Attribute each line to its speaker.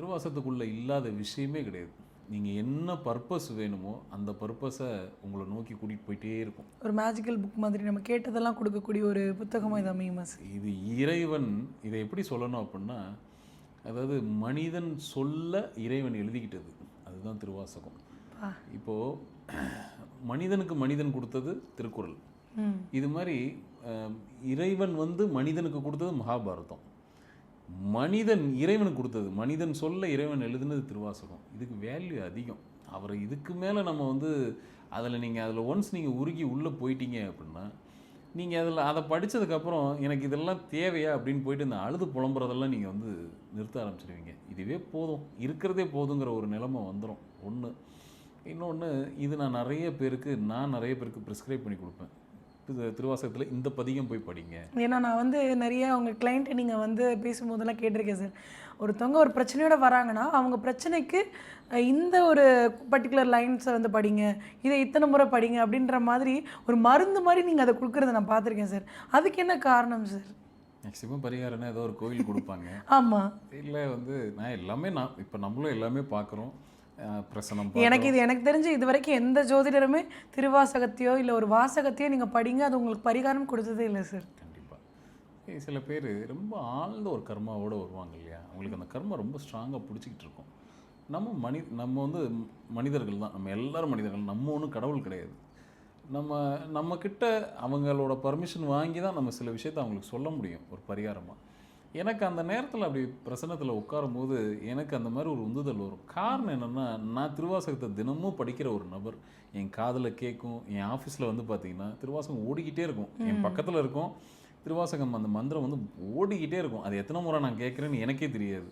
Speaker 1: திருவாசகத்துக்குள்ள இல்லாத விஷயமே கிடையாது. நீங்க என்ன பர்ப்பஸ் வேணுமோ, அந்த பர்ப்பஸ உங்கள நோக்கி கூட்டிட்டு போயிட்டே இருக்கும்.
Speaker 2: ஒரு மேஜிக்கல் புக் மாதிரி நம்ம கேட்டதெல்லாம் கொடுக்கக்கூடிய ஒரு புத்தகமா இது அமையுமா சார்?
Speaker 1: இது இறைவன் இத எப்படி சொல்லணும் அப்புட்ன்னா, அதாவது மனிதன் சொல்ல இறைவன் எழுதிக்கிட்டது. அதுதான் திருவாசகம்.
Speaker 2: ஆ.
Speaker 1: இப்போ மனிதனுக்கு மனிதன் குடுத்தது திருக்குறள்.
Speaker 2: ம்.
Speaker 1: இது மாரி அ இறைவன் வந்து மனிதனுக்கு குடுத்தது மகாபாரதம். மனிதன் இறைவனுக்கு குடுத்தது. மனிதன் சொல்ல இறைவன் எழுதுனது திருவாசகம். இதுக்கு வேல்யூ அதிகம். அவர இதுக்கு மேல நம்ம வந்து அதில ஒன்ஸ் நீங்க உருகி உள்ள போயிட்டீங்க அப்டின்னா, நீங்க அத படிச்சதுக்கப்புறம் எனக்கு இதெல்லாம் தேவையா அப்படின்னு போயிட்டு இந்த அழுது புலம்புறதெல்லாம் நீங்க வந்து நிறுத்த ஆரம்பிச்சுருவீங்க. இதுவே போதும். இருக்கிறதே போதுங்கிற ஒரு நிலைமை வந்துரும். 1. இன்னொன்னு இது நான் நெறைய பேருக்கு பிரிஸ்கிரைப் பண்ணி குடுப்பேன். திருவாசகத்தில இந்த பதிகம் போய் படிங்க.
Speaker 2: ஏன்னா நான் வந்து நிறைய உங்க கிளையண்ட்ட நீங்க வந்து பேசும்போதெல்லாம் கேட்டிருக்கேன் சார். ஒருத்தவங்க ஒரு பிரச்சனையோட வராங்கன்னா, அவங்க பிரச்சனைக்கு இந்த ஒரு பர்ட்டிகுலர் லைன்ஸ வந்து படிங்க. இத இத்தன முறை படிங்க அப்படின்ற மாதிரி ஒரு மருந்து மாரி நீங்க அத குடுக்குறத நான் பார்த்துருக்கேன் சார். அதுக்கு என்ன காரணம் சார்?
Speaker 1: மேக்ஸிமம் பரிகாரம்னா ஏதோ ஒரு கோவில் குடுப்பாங்க.
Speaker 2: ஆமா.
Speaker 1: இல்ல வந்து நான் இப்ப நம்மளும் எல்லாமே பார்க்குறோம். பிரசனம்
Speaker 2: எனக்கு தெரிஞ்சு இதுவரைக்கும் எந்த ஜோதிடருமே திருவாசகத்தையோ, இல்ல ஒரு வாசகத்தையோ நீங்க படிங்க. அது உங்களுக்கு பரிகாரம் குடுத்ததே இல்ல சார்.
Speaker 1: கண்டிப்பா. சில பேரு ரொம்ப ஆழ்ந்த ஒரு கர்மாவோட வருவாங்க இல்லையா? அவங்களுக்கு அந்த கர்மா ரொம்ப ஸ்ட்ராங்கா புடிச்சுக்கிட்டு இருக்கும். நம்ம வந்து மனிதர்கள் தான். நம்ம எல்லாரும் மனிதர்கள். நம்ம ஒண்ணும் கடவுள் கிடையாது. நம்ம நம்ம கிட்ட அவங்களோட பர்மிஷன் வாங்கி தான் நம்ம சில விஷயத்த அவங்களுக்கு சொல்ல முடியும் ஒரு பரிகாரமா. எனக்கு அந்த நேரத்தில அப்படி பிரசன்னத்தில உட்காரும்போது, எனக்கு அந்த மாரி ஒரு உந்துதல் வரும். காரணம் என்னன்னா, நான் திருவாசகத்த தினமும் படிக்கிற ஒரு நபர். என் காதுல கேட்கும். என் ஆஃபீஸ்ல வந்து பார்த்தீங்கன்னா, திருவாசகம் ஓடிக்கிட்டே இருக்கும். என் பக்கத்தில இருக்கும். திருவாசகம் அந்த மந்திரம் வந்து ஓடிக்கிட்டே இருக்கும். அது எத்தன முறை நான் கேட்கிறேன்னு எனக்கே தெரியாது.